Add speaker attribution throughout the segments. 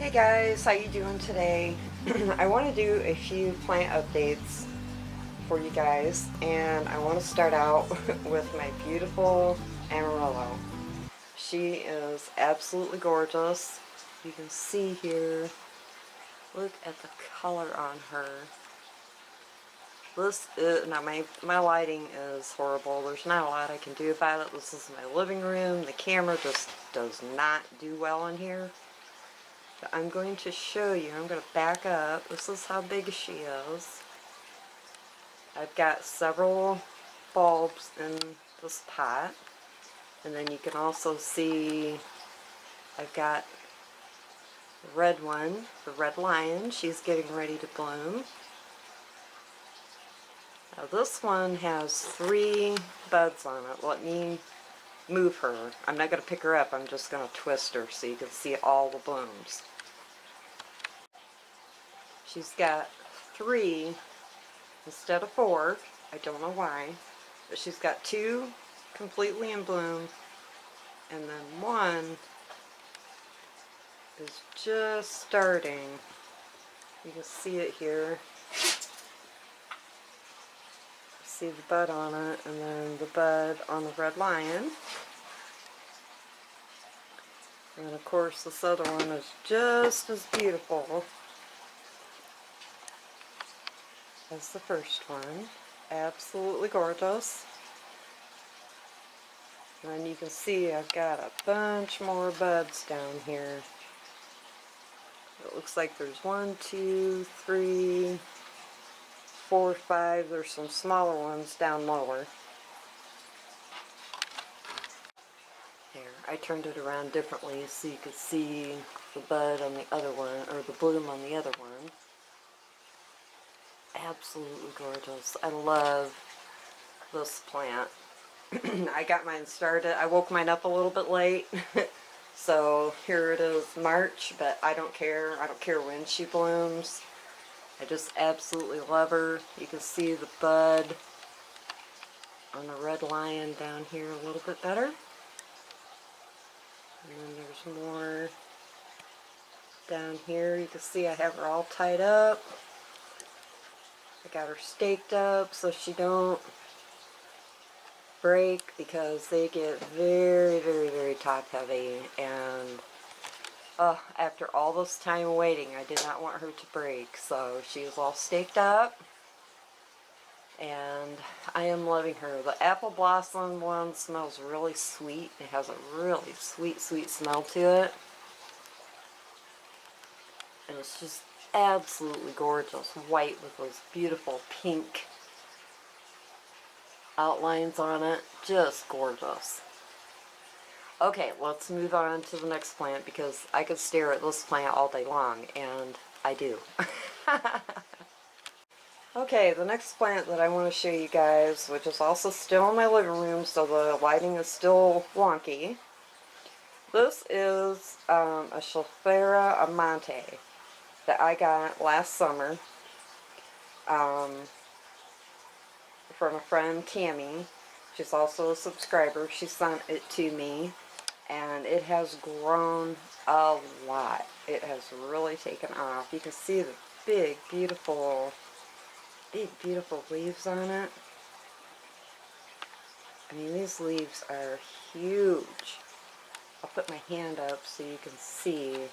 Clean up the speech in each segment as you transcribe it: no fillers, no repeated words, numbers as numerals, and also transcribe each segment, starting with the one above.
Speaker 1: Hey guys, how you doing today? I want to do a few plant updates for you guys, and I want to start out with my beautiful Amarillo. She is absolutely gorgeous. You can see here, look at the color on her. This is, now my lighting is horrible. There's not a lot I can do about it. This is my living room. The camera just does not do well in here. But I'm going to show you. I'm going to back up. This is how big she is. I've got several bulbs in this pot. And then you can also see I've got the red one, the red lion. She's getting ready to bloom. Now this one has 3 buds on it. Let me move her. I'm not going to pick her up. I'm just going to twist her so you can see all the blooms. She's got 3 instead of 4. I don't know why. But she's got 2 completely in bloom. And then 1 is just starting. You can see it here. See the bud on it, and then the bud on the red lion. And of course this other one is just as beautiful as the first one. Absolutely gorgeous. And then you can see I've got a bunch more buds down here. It looks like there's 1, 2, 3, 4, 5. There's some smaller ones down lower. There, I turned it around differently so you could see the bud on the other one, or the bloom on the other one. Absolutely gorgeous. I love this plant. I got mine started. I woke mine up a little bit late. So here it is, March, but I don't care. I don't care when she blooms. I just absolutely love her. You can see the bud on the red lion down here a little bit better. And then there's more down here. You can see I have her all tied up. I got her staked up so she don't break, because they get very, very, very top heavy, and after all this time waiting, I did not want her to break, so she is all staked up, and I am loving her. The apple blossom one smells really sweet. It has a really sweet, sweet smell to it, and it's just absolutely gorgeous. White with those beautiful pink outlines on it. Just gorgeous. Okay, let's move on to the next plant, because I could stare at this plant all day long, and I do. Okay, the next plant that I want to show you guys, which is also still in my living room, so the lighting is still wonky. This is a Scheffera Amante that I got last summer from a friend, Tammy. She's also a subscriber. She sent it to me, and it has grown a lot. It has really taken off. You can see the big, beautiful leaves on it. I mean, these leaves are huge. I'll put my hand up so you can see.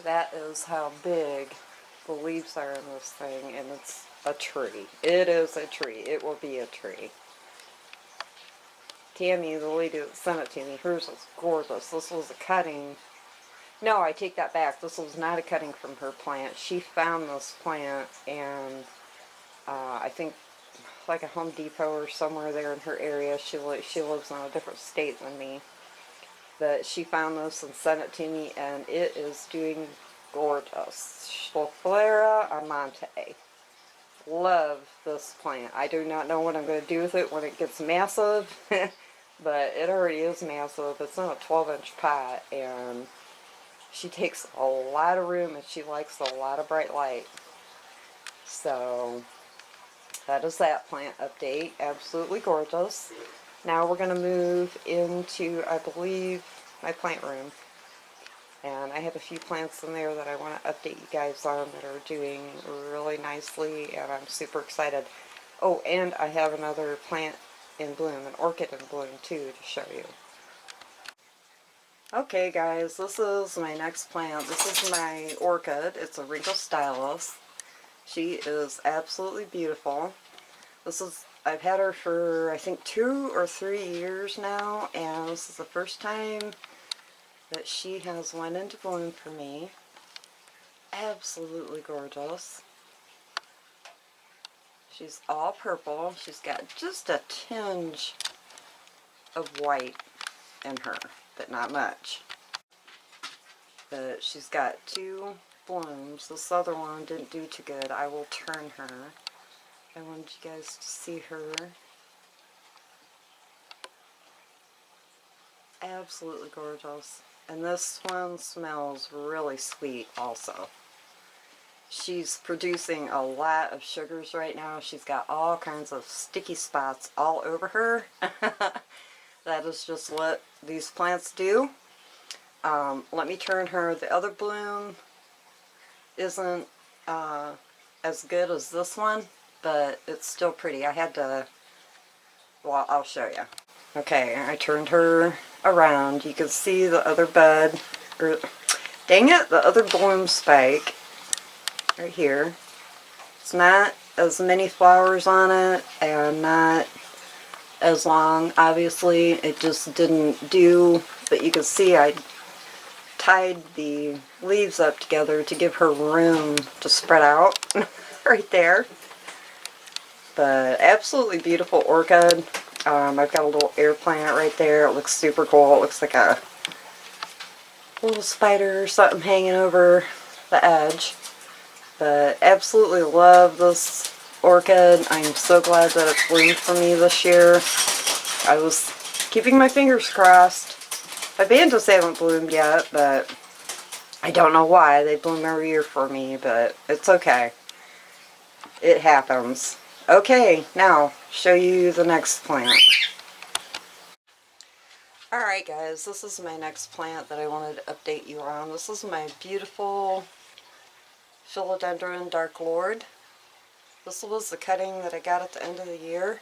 Speaker 1: That is how big the leaves are in this thing, and it's a tree. It is a tree. It will be a tree. Tammy, the lady that sent it to me, hers was gorgeous. This was a cutting. No, I take that back. This was not a cutting from her plant. She found this plant, and I think like a Home Depot or somewhere there in her area. She lives in a different state than me. But she found this and sent it to me, and it is doing gorgeous. Scheffera Amante. Love this plant. I do not know what I'm going to do with it when it gets massive, but it already is massive. It's in a 12-inch pot, and she takes a lot of room, and she likes a lot of bright light. So that is that plant update. Absolutely gorgeous. Now we're going to move into, I believe, my plant room. And I have a few plants in there that I want to update you guys on that are doing really nicely, and I'm super excited. Oh, and I have another plant in bloom, an orchid in bloom too, to show you. Okay guys, this is my next plant. This is my orchid. It's a wrinkle stylus. She is absolutely beautiful. I've had her for I think 2 or 3 years now, and this is the first time that she has went into bloom for me. Absolutely gorgeous. She's all purple. She's got just a tinge of white in her, but not much. But she's got 2 blooms. This other one didn't do too good. I will turn her. I wanted you guys to see her. Absolutely gorgeous. And this one smells really sweet also. She's producing a lot of sugars right now. She's got all kinds of sticky spots all over her. That is just what these plants do. Let me turn her. The other bloom isn't as good as this one, but it's still pretty. I had to, well, I'll show you. Okay, I turned her around. You can see the other bud, or dang it, the other bloom spike right here. It's not as many flowers on it and not as long. Obviously, it just didn't do, but you can see I tied the leaves up together to give her room to spread out right there. But absolutely beautiful orchid. I've got a little air plant right there. It looks super cool. It looks like a little spider or something hanging over the edge. But absolutely love this orchid. I'm so glad that it bloomed for me this year. I was keeping my fingers crossed. My bantas haven't bloomed yet, but I don't know why. They bloom every year for me, but it's okay. It happens. Okay, now show you the next plant. Alright guys, this is my next plant that I wanted to update you on. This is my beautiful Philodendron Dark Lord. This was the cutting that I got at the end of the year.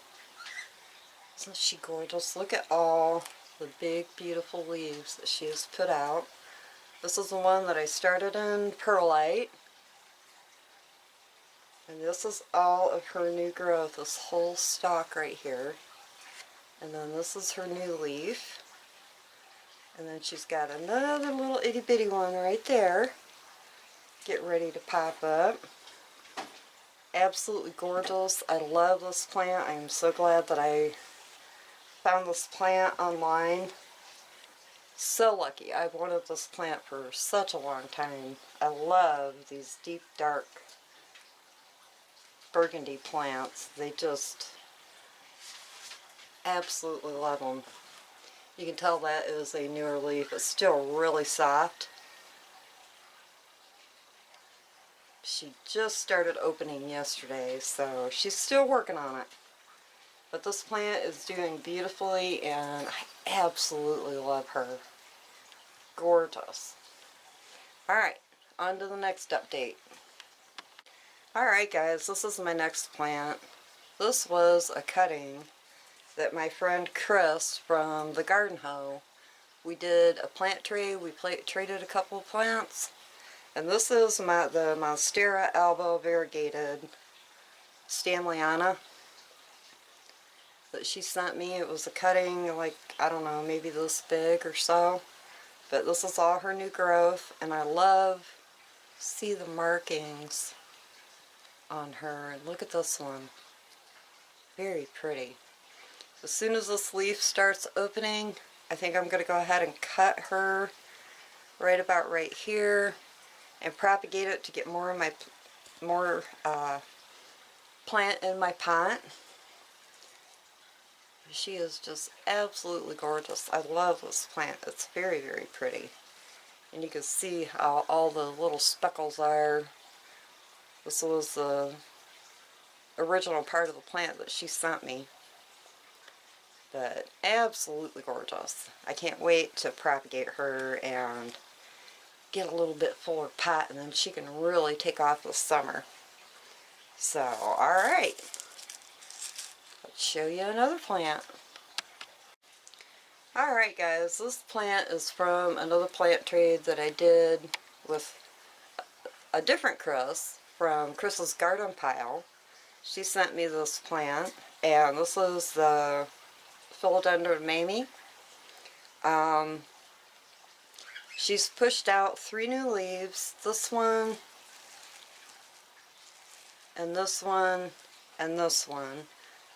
Speaker 1: Isn't she gorgeous? Look at all the big beautiful leaves that she has put out. This is the one that I started in perlite. And this is all of her new growth, this whole stalk right here. And then this is her new leaf. And then she's got another little itty bitty one right there. Get ready to pop up. Absolutely gorgeous. I love this plant. I'm so glad that I found this plant online. So lucky. I've wanted this plant for such a long time. I love these deep dark burgundy plants. They just absolutely love them. You can tell that is a newer leaf. It's still really soft. She just started opening yesterday, so she's still working on it. But this plant is doing beautifully, and I absolutely love her. Gorgeous. Alright, on to the next update. Alright guys, this is my next plant. This was a cutting that my friend Chris from the Garden Hoe, we did a plant trade. We traded a couple of plants. And this is the Monstera alba variegated Stanleyana that she sent me. It was a cutting like, I don't know, maybe this big or so. But this is all her new growth, and I love to see the markings on her. And look at this one. Very pretty. As soon as this leaf starts opening, I think I'm going to go ahead and cut her right about right here and propagate it to get more of my plant in my pot. She is just absolutely gorgeous. I love this plant. It's very, very pretty. And you can see how all the little speckles are. This was the original part of the plant that she sent me. But absolutely gorgeous. I can't wait to propagate her and get a little bit fuller pot, and then she can really take off this summer. So, alright. Let's show you another plant. Alright guys, this plant is from another plant trade that I did with a different Chris from Chris's garden pile. She sent me this plant, and this is the Philodendron Mamie. She's pushed out 3 new leaves. This one, and this one, and this one.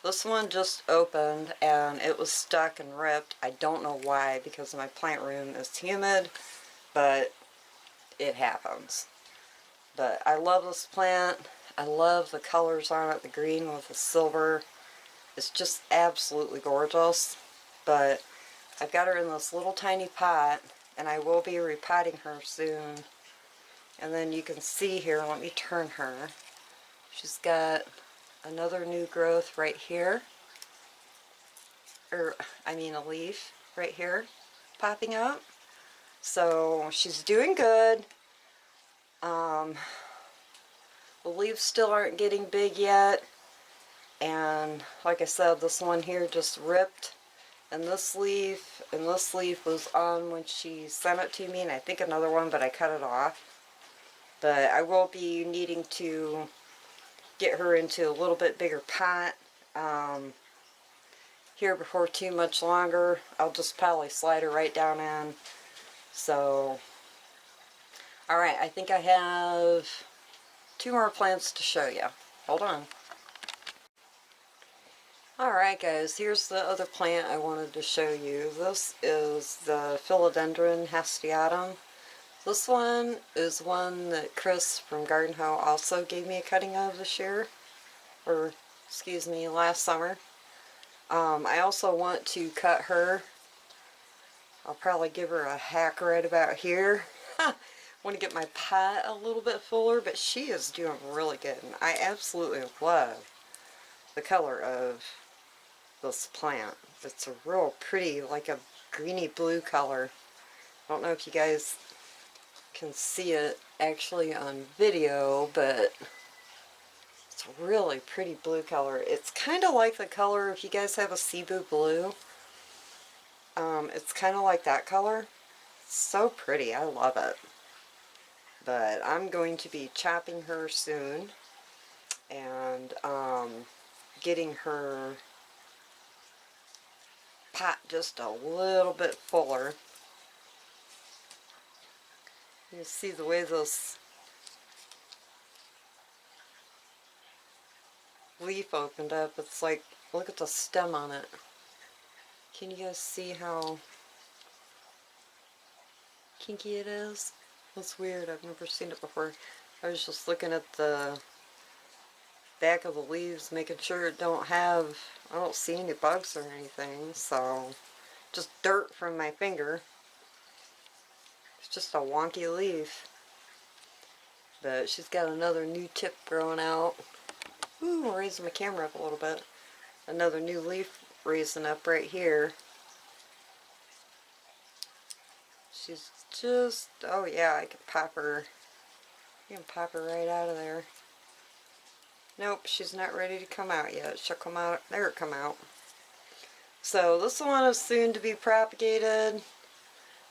Speaker 1: This one just opened and it was stuck and ripped. I don't know why, because my plant room is humid, but it happens. But I love this plant. I love the colors on it, the green with the silver. It's just absolutely gorgeous. But I've got her in this little tiny pot, and I will be repotting her soon. And then you can see here, let me turn her. She's got another new growth right here. I mean a leaf right here popping up. So she's doing good. The leaves still aren't getting big yet. And like I said, this one here just ripped. And this leaf was on when she sent it to me, and I think another one, but I cut it off. But I will be needing to get her into a little bit bigger pot here before too much longer. I'll just probably slide her right down in. So, alright, I think I have 2 more plants to show you. Hold on. Alright guys, here's the other plant I wanted to show you. This is the Philodendron hastiatum. This one is one that Chris from Garden Hoe also gave me a cutting of this year. Or, excuse me, last summer. I also want to cut her. I'll probably give her a hack right about here. Want to get my pot a little bit fuller, but she is doing really good. And I absolutely love the color of this plant. It's a real pretty, like a greeny blue color. I don't know if you guys can see it actually on video, but it's a really pretty blue color. It's kind of like the color, if you guys have a Cebu blue, it's kind of like that color. It's so pretty. I love it. But I'm going to be chopping her soon and getting her pot just a little bit fuller. You see the way this leaf opened up. It's like, look at the stem on it. Can you guys see how kinky it is? That's weird. I've never seen it before. I was just looking at the back of the leaves, making sure it I don't see any bugs or anything, so just dirt from my finger. It's just a wonky leaf. But she's got another new tip growing out. Ooh, I'm raising my camera up a little bit. Another new leaf raising up right here. She's just, oh yeah, I can pop her. You can pop her right out of there. Nope, she's not ready to come out yet. She'll come out, there it come out. So this one is soon to be propagated.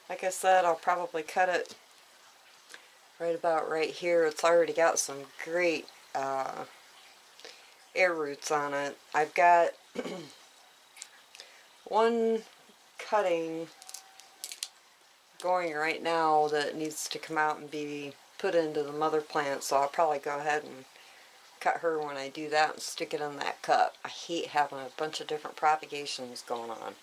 Speaker 1: Like I said, I'll probably cut it right about right here. It's already got some great air roots on it. I've got one cutting going right now that needs to come out and be put into the mother plant, so I'll probably go ahead and cut her when I do that and stick it in that cup. I hate having a bunch of different propagations going on.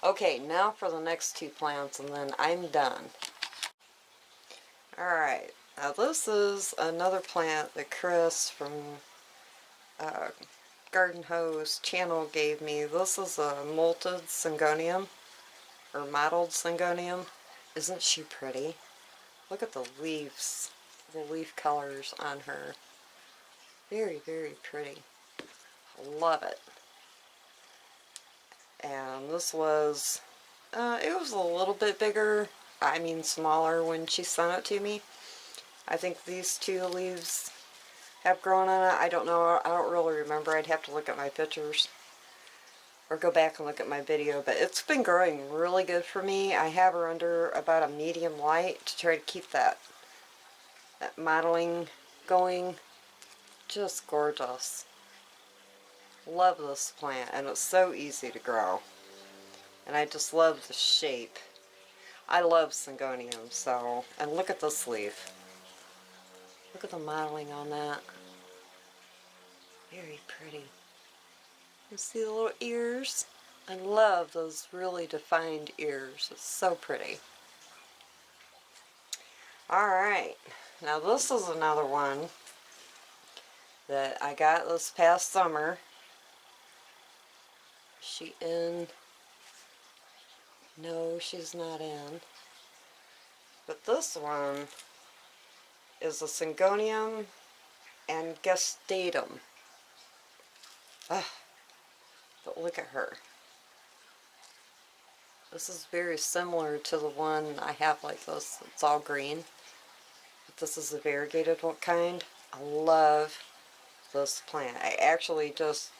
Speaker 1: Okay, now for the next 2 plants and then I'm done. Alright, now this is another plant that Chris from Garden Hoe's channel gave me. This is a molted syngonium, or mottled syngonium. Isn't she pretty? Look at the leaves, the leaf colors on her. Very, very pretty. Love it. And this was, it was a little bit bigger, I mean smaller when she sent it to me. I think these two leaves have grown on it. I don't know, I don't really remember. I'd have to look at my pictures or go back and look at my video, but it's been growing really good for me. I have her under about a medium light to try to keep that modeling going. Just gorgeous. Love this plant, and it's so easy to grow. And I just love the shape. I love Syngonium, so, and look at this leaf. Look at the modeling on that. Very pretty. You see the little ears? I love those really defined ears. It's so pretty. Alright, now this is another one that I got this past summer. Is she in? No, she's not in. But this one is a Syngonium and Gestatum. But look at her. This is very similar to the one I have like this. It's all green. But this is a variegated kind. I love this plant. I actually just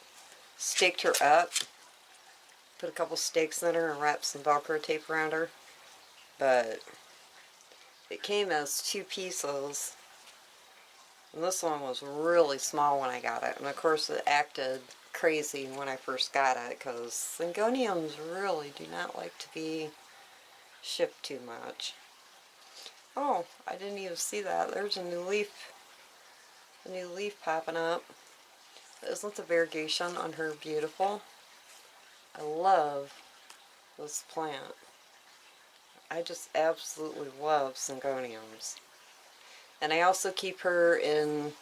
Speaker 1: staked her up. Put a couple stakes in her and wrapped some Velcro tape around her. But it came as 2 pieces. And this one was really small when I got it. And of course it acted crazy when I first got it, because Syngoniums really do not like to be shipped too much. Oh, I didn't even see that. There's a new leaf popping up. Isn't the variegation on her beautiful? I love this plant. I just absolutely love Syngoniums. And I also keep her in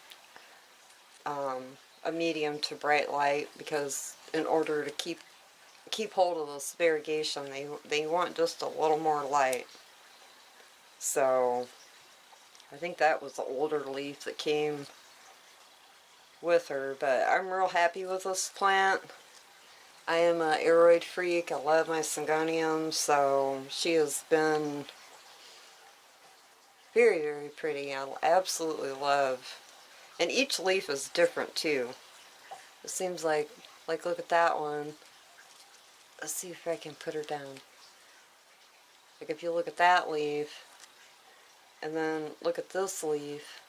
Speaker 1: a medium to bright light, because in order to keep hold of this variegation, they want just a little more light. So I think that was the older leaf that came with her, but I'm real happy with this plant. I am an Aroid freak. I love my Syngonium, so she has been very, very pretty. I absolutely love. And each leaf is different too. It seems like look at that one. Let's see if I can put her down. Like if you look at that leaf, and then look at this leaf.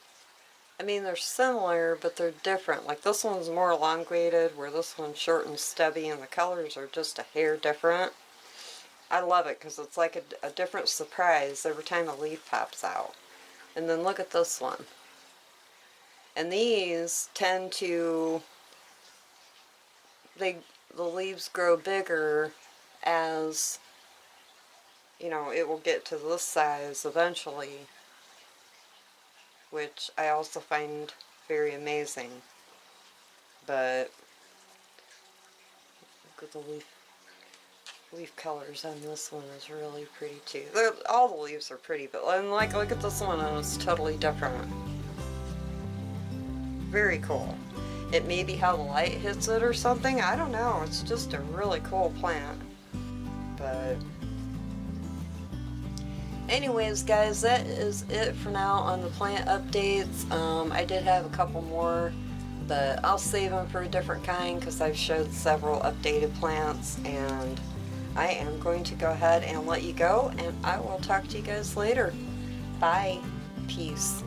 Speaker 1: I mean, they're similar, but they're different. Like this one's more elongated, where this one's short and stubby, and the colors are just a hair different. I love it because it's like a different surprise every time a leaf pops out. And then look at this one. And these tend to, the leaves grow bigger as, you know, it will get to this size eventually, which I also find very amazing. But look at the leaf colors on this one is really pretty too. All the leaves are pretty, but like look at this one, and it's totally different. Very cool. It may be how the light hits it or something, I don't know. It's just a really cool plant. But anyways guys, that is it for now on the plant updates. I did have a couple more, but I'll save them for a different kind because I've showed several updated plants, and I am going to go ahead and let you go, and I will talk to you guys later. Bye. Peace.